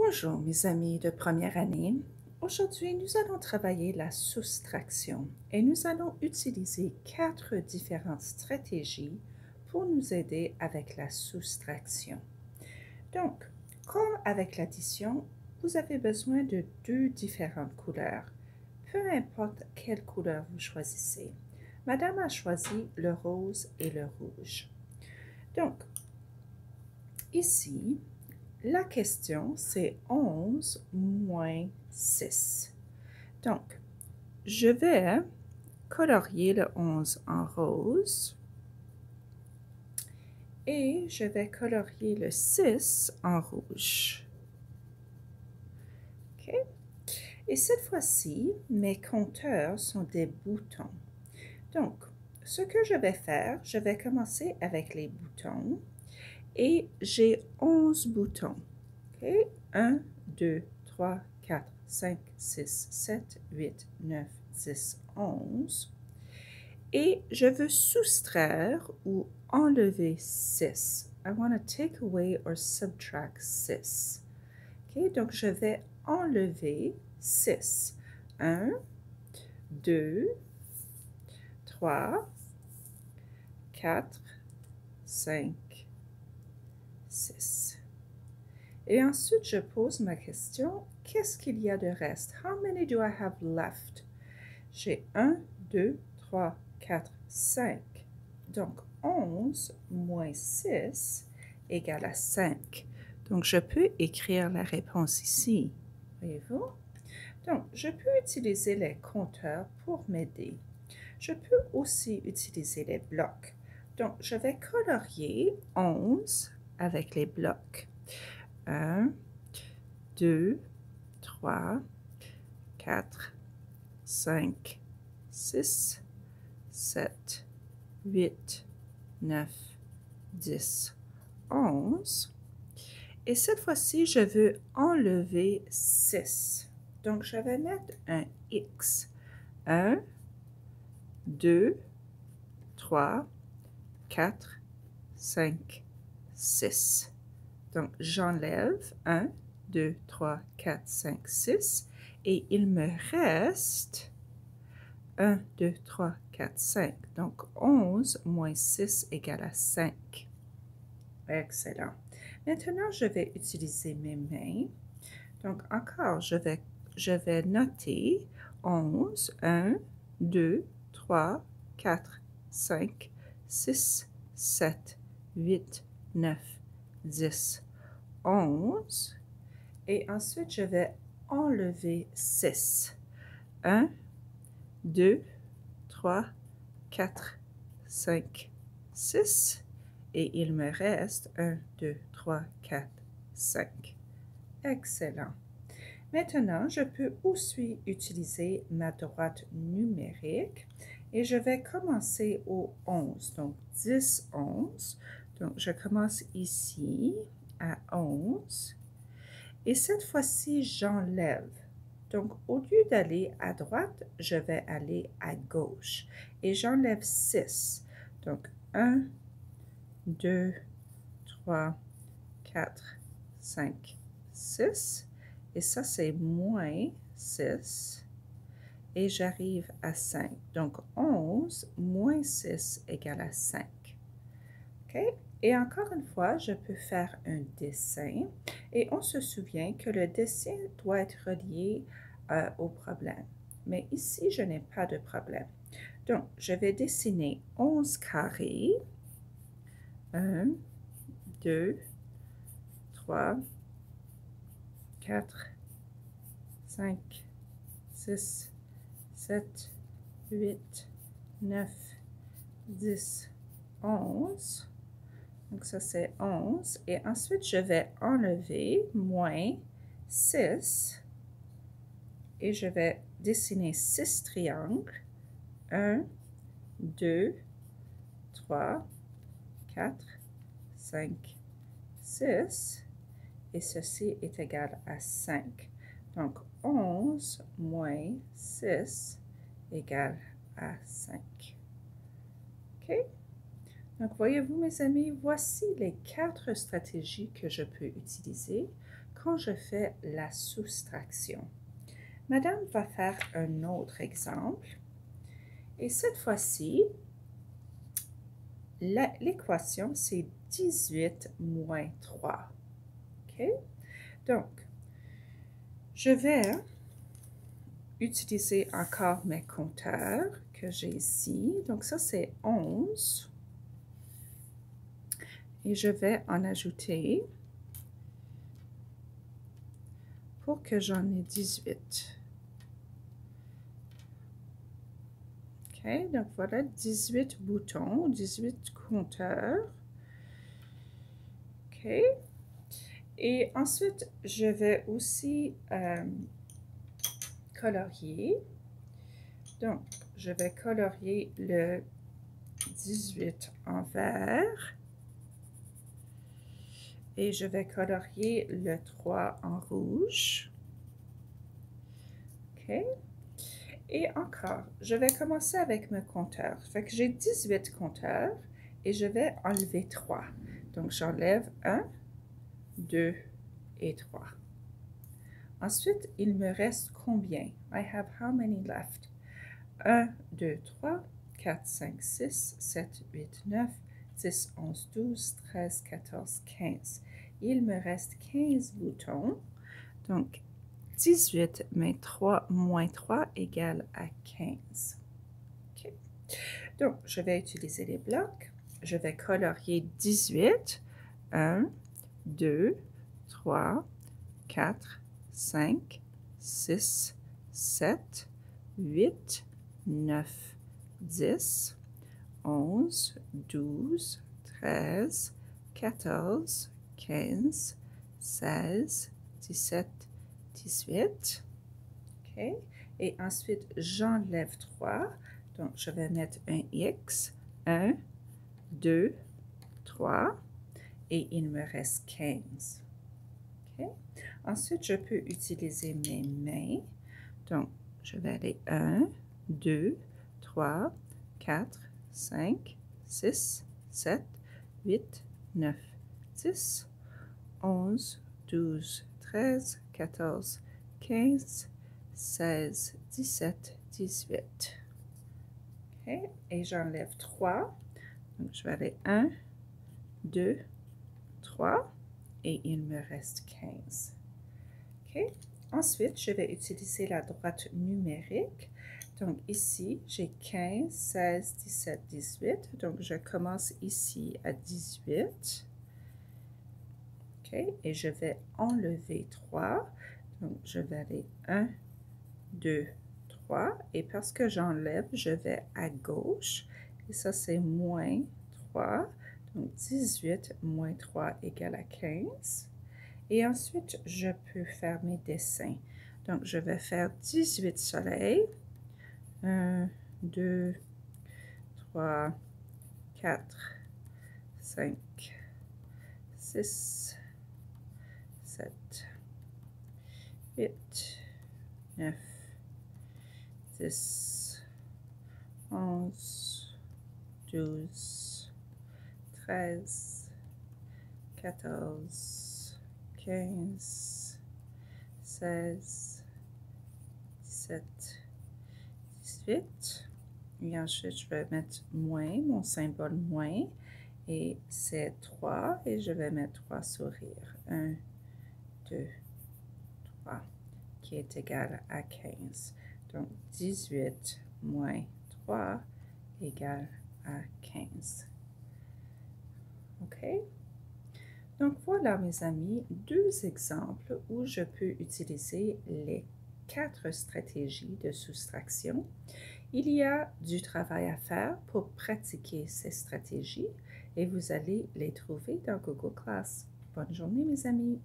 Bonjour mes amis de première année. Aujourd'hui, nous allons travailler la soustraction et nous allons utiliser 4 différentes stratégies pour nous aider avec la soustraction. Donc, comme avec l'addition, vous avez besoin de 2 différentes couleurs, peu importe quelle couleur vous choisissez. Madame a choisi le rose et le rouge. Donc, ici, la question, c'est 11 moins 6. Donc, je vais colorier le 11 en rose et je vais colorier le 6 en rouge. OK? Et cette fois-ci, mes compteurs sont des boutons. Donc, ce que je vais faire, je vais commencer avec les boutons. Et j'ai 11 boutons. Okay? 1, 2, 3, 4, 5, 6, 7, 8, 9, 10, 11. Et je veux soustraire ou enlever 6. I want to take away or subtract 6. Okay? Donc, je vais enlever 6. 1, 2, 3, 4, 5, 6. Et ensuite, je pose ma question, qu'est-ce qu'il y a de reste? How many do I have left? J'ai 1, 2, 3, 4, 5. Donc, 11 moins 6 égale à 5. Donc, je peux écrire la réponse ici. Voyez-vous? Donc, je peux utiliser les compteurs pour m'aider. Je peux aussi utiliser les blocs. Donc, je vais colorier 11 avec les blocs. 1, 2, 3, 4, 5, 6, 7, 8, 9, 10, 11. Et cette fois-ci, je veux enlever 6. Donc, je vais mettre un X. 1, 2, 3, 4, 5, 6. Donc, j'enlève 1, 2, 3, 4, 5, 6 et il me reste 1, 2, 3, 4, 5. Donc, 11 moins 6 égale à 5. Excellent. Maintenant, je vais utiliser mes mains. Donc, encore, je vais noter 11, 1, 2, 3, 4, 5, 6, 7, 8, 9, 10, 11. Et ensuite, je vais enlever 6. 1, 2, 3, 4, 5, 6. Et il me reste 1, 2, 3, 4, 5. Excellent. Maintenant, je peux aussi utiliser ma droite numérique et je vais commencer au 11. Donc, 10, 11. Donc, je commence ici à 11. Et cette fois-ci, j'enlève. Donc, au lieu d'aller à droite, je vais aller à gauche. Et j'enlève 6. Donc, 1, 2, 3, 4, 5, 6. Et ça, c'est moins 6. Et j'arrive à 5. Donc, 11 moins 6 égale à 5. OK? Et encore une fois, je peux faire un dessin. Et on se souvient que le dessin doit être relié au problème. Mais ici, je n'ai pas de problème. Donc, je vais dessiner 11 carrés. 1, 2, 3, 4, 5, 6, 7, 8, 9, 10, 11. Donc, ça, c'est 11. Et ensuite, je vais enlever moins 6. Et je vais dessiner 6 triangles. 1, 2, 3, 4, 5, 6. Et ceci est égal à 5. Donc, 11 moins 6 égale à 5. OK? Donc, voyez-vous, mes amis, voici les 4 stratégies que je peux utiliser. quand je fais la soustraction. Madame va faire un autre exemple. Et cette fois-ci, l'équation, c'est 18 moins 3. OK? Donc, je vais utiliser encore mes compteurs que j'ai ici. Donc, ça, c'est 11. Et je vais en ajouter pour que j'en ai 18. OK, donc voilà 18 boutons, 18 compteurs. OK. Et ensuite, je vais aussi colorier. Donc, je vais colorier le 18 en vert. Et je vais colorier le 3 en rouge. OK. Et encore, je vais commencer avec mes compteurs. Fait que j'ai 18 compteurs et je vais enlever 3. Donc, j'enlève 1, 2 et 3. Ensuite, il me reste combien? I have how many left? 1, 2, 3, 4, 5, 6, 7, 8, 9, 10, 11, 12, 13, 14, 15. Il me reste 15 boutons. Donc, 18 moins 3 égale à 15. Okay. Donc, je vais utiliser les blocs. Je vais colorier 18. 1, 2, 3, 4, 5, 6, 7, 8, 9, 10, 11, 12, 13, 14, 15, 16, 17, 18. OK. Et ensuite, j'enlève 3. Donc, je vais mettre un X. 1, 2, 3. Et il me reste 15. OK. Ensuite, je peux utiliser mes mains. Donc, je vais aller 1, 2, 3, 4, 5, 6, 7, 8, 9, 10, 11, 12, 13, 14, 15, 16, 17, 18. OK. Et j'enlève 3. Donc, je vais aller 1, 2, 3 et il me reste 15. OK. Ensuite, je vais utiliser la droite numérique. Donc, ici, j'ai 15, 16, 17, 18. Donc, je commence ici à 18. OK. Et je vais enlever 3. Donc, je vais aller 1, 2, 3. Et parce que j'enlève, je vais à gauche. Et ça, c'est moins 3. Donc, 18 moins 3 égale à 15. Et ensuite, je peux faire mes dessins. Donc, je vais faire 18 soleils. 1, 2, 3, 4, 5, 6, 7, 8, 9, 10, 11, 12, 13, 14, 15, 16, 17, 18. Et ensuite, je vais mettre moins, mon symbole moins. Et c'est 3. Et je vais mettre 3 sourires. 1, 2, 3. Qui est égal à 15. Donc, 18 moins 3 égale à 15. OK? Donc, voilà, mes amis, 2 exemples où je peux utiliser les 4 stratégies de soustraction. Il y a du travail à faire pour pratiquer ces stratégies et vous allez les trouver dans Google Class. Bonne journée, mes amis!